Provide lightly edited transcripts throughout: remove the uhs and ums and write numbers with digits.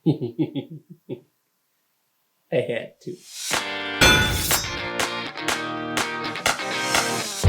I had to.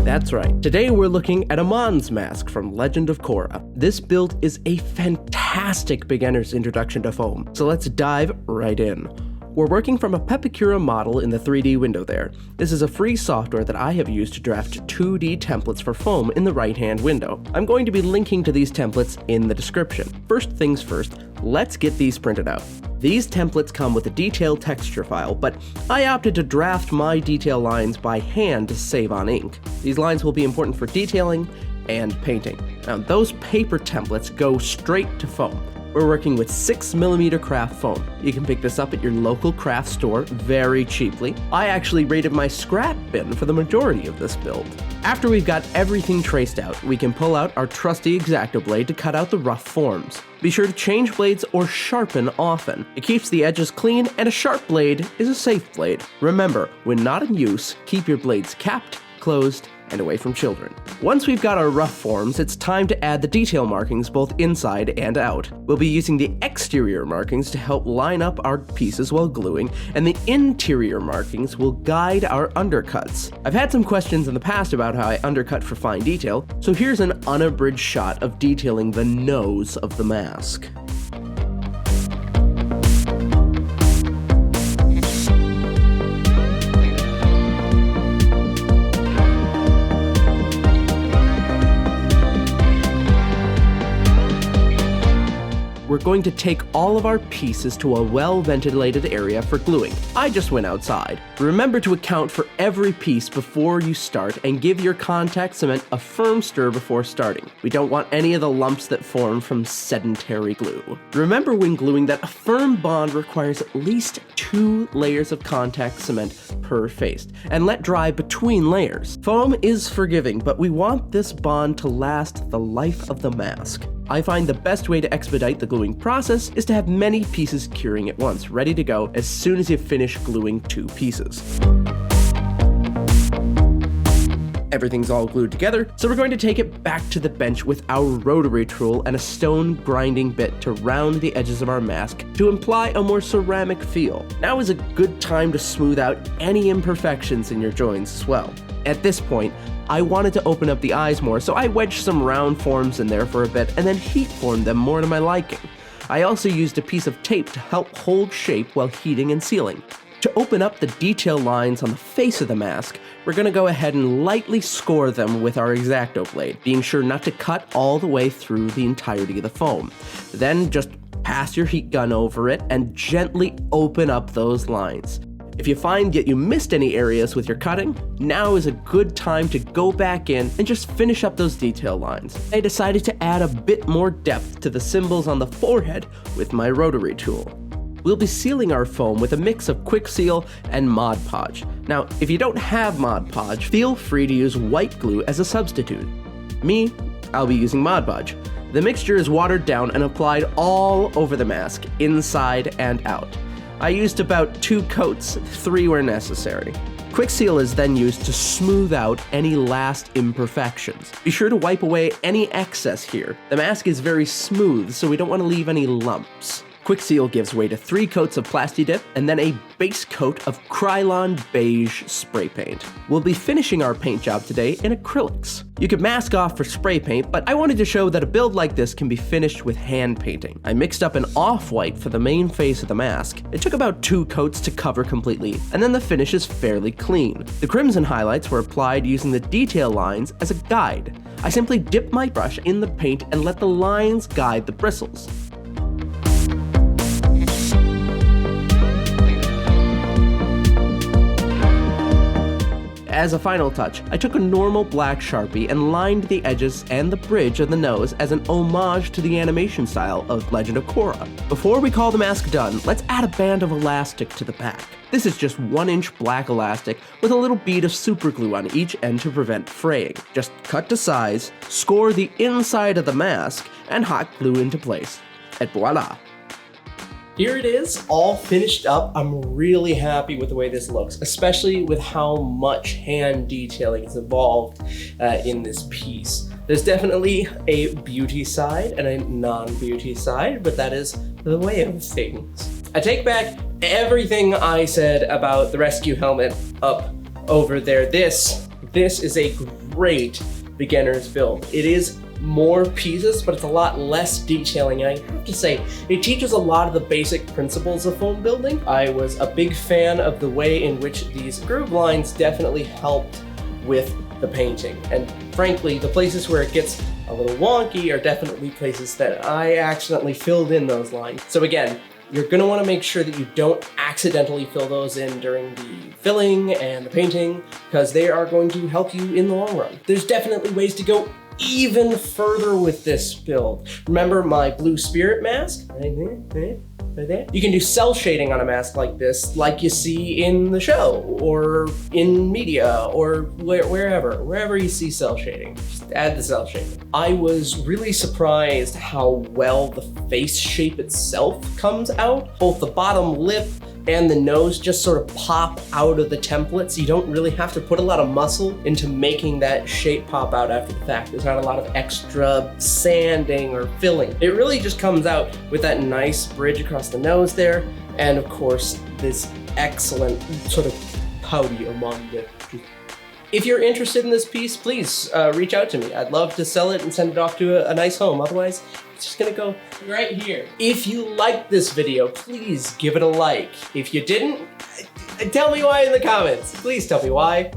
That's right. Today we're looking at Amon's mask from Legend of Korra. This build is a fantastic beginner's introduction to foam, so let's dive right in. We're working from a Pepakura model in the 3D window there. This is a free software that I have used to draft 2D templates for foam in the right-hand window. I'm going to be linking to these templates in the description. First things first, let's get these printed out. These templates come with a detailed texture file, but I opted to draft my detail lines by hand to save on ink. These lines will be important for detailing and painting. Now, those paper templates go straight to foam. We're working with 6mm craft foam. You can pick this up at your local craft store very cheaply. I actually raided my scrap bin for the majority of this build. After we've got everything traced out, we can pull out our trusty X-Acto blade to cut out the rough forms. Be sure to change blades or sharpen often. It keeps the edges clean, and a sharp blade is a safe blade. Remember, when not in use, keep your blades capped, closed, and away from children. Once we've got our rough forms, it's time to add the detail markings both inside and out. We'll be using the exterior markings to help line up our pieces while gluing, and the interior markings will guide our undercuts. I've had some questions in the past about how I undercut for fine detail, so here's an unabridged shot of detailing the nose of the mask. We're going to take all of our pieces to a well-ventilated area for gluing. I just went outside. Remember to account for every piece before you start and give your contact cement a firm stir before starting. We don't want any of the lumps that form from sedentary glue. Remember when gluing that a firm bond requires at least 2 layers of contact cement per face, and let dry between layers. Foam is forgiving, but we want this bond to last the life of the mask. I find the best way to expedite the gluing process is to have many pieses curing at once, ready to go as soon as you finish gluing 2 pieces. Everything's all glued together, so we're going to take it back to the bench with our rotary tool and a stone grinding bit to round the edges of our mask to imply a more ceramic feel. Now is a good time to smooth out any imperfections in your joints as well. At this point, I wanted to open up the eyes more, so I wedged some round forms in there for a bit and then heat formed them more to my liking. I also used a piece of tape to help hold shape while heating and sealing. To open up the detail lines on the face of the mask, we're going to go ahead and lightly score them with our X-Acto blade, being sure not to cut all the way through the entirety of the foam. Then just pass your heat gun over it and gently open up those lines. If you find that you missed any areas with your cutting, now is a good time to go back in and just finish up those detail lines. I decided to add a bit more depth to the symbols on the forehead with my rotary tool. We'll be sealing our foam with a mix of Quick Seal and Mod Podge. Now, if you don't have Mod Podge, feel free to use white glue as a substitute. Me, I'll be using Mod Podge. The mixture is watered down and applied all over the mask, inside and out. I used about 2 coats, 3 were necessary. Quick Seal is then used to smooth out any last imperfections. Be sure to wipe away any excess here. The mask is very smooth, so we don't want to leave any lumps. Quick Seal gives way to 3 coats of Plasti-Dip and then a base coat of Krylon Beige spray paint. We'll be finishing our paint job today in acrylics. You could mask off for spray paint, but I wanted to show that a build like this can be finished with hand painting. I mixed up an off-white for the main face of the mask. It took about 2 coats to cover completely, and then the finish is fairly clean. The crimson highlights were applied using the detail lines as a guide. I simply dipped my brush in the paint and let the lines guide the bristles. As a final touch, I took a normal black Sharpie and lined the edges and the bridge of the nose as an homage to the animation style of Legend of Korra. Before we call the mask done, let's add a band of elastic to the back. This is just 1-inch black elastic with a little bead of super glue on each end to prevent fraying. Just cut to size, score the inside of the mask, and hot glue into place. Et voila! Here it is, all finished up. I'm really happy with the way this looks, especially with how much hand detailing is involved in this piece. There's definitely a beauty side and a non-beauty side, but that is the way of things. I take back everything I said about the rescue helmet up over there. This is a great beginner's build. It is more pieces, but it's a lot less detailing. And I have to say, it teaches a lot of the basic principles of foam building. I was a big fan of the way in which these groove lines definitely helped with the painting. And frankly, the places where it gets a little wonky are definitely places that I accidentally filled in those lines. So again, you're gonna wanna make sure that you don't accidentally fill those in during the filling and the painting, because they are going to help you in the long run. There's definitely ways to go even further with this build. Remember my blue spirit mask? Right there. You can do cell shading on a mask like this, like you see in the show, or in media, or wherever you see cell shading. Just add the cell shading. I was really surprised how well the face shape itself comes out. Both the bottom lip and the nose just sort of pop out of the template, so you don't really have to put a lot of muscle into making that shape pop out after the fact. There's not a lot of extra sanding or filling. It really just comes out with that nice bridge across the nose there, and of course, this excellent sort of pouty among the teeth. If you're interested in this piece, please reach out to me. I'd love to sell it and send it off to a nice home. Otherwise, it's just gonna go right here. If you liked this video, please give it a like. If you didn't, tell me why in the comments. Please tell me why.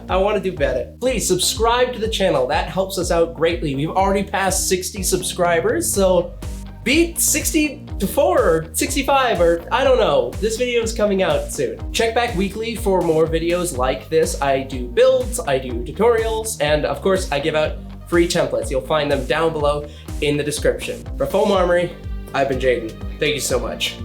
I want to do better. Please subscribe to the channel. That helps us out greatly. We've already passed 60 subscribers, so beat 64 or 65 or I don't know. This video is coming out soon. Check back weekly for more videos like this. I do builds, I do tutorials, and of course I give out free templates. You'll find them down below in the description. For Foam Armory, I've been Jaden. Thank you so much.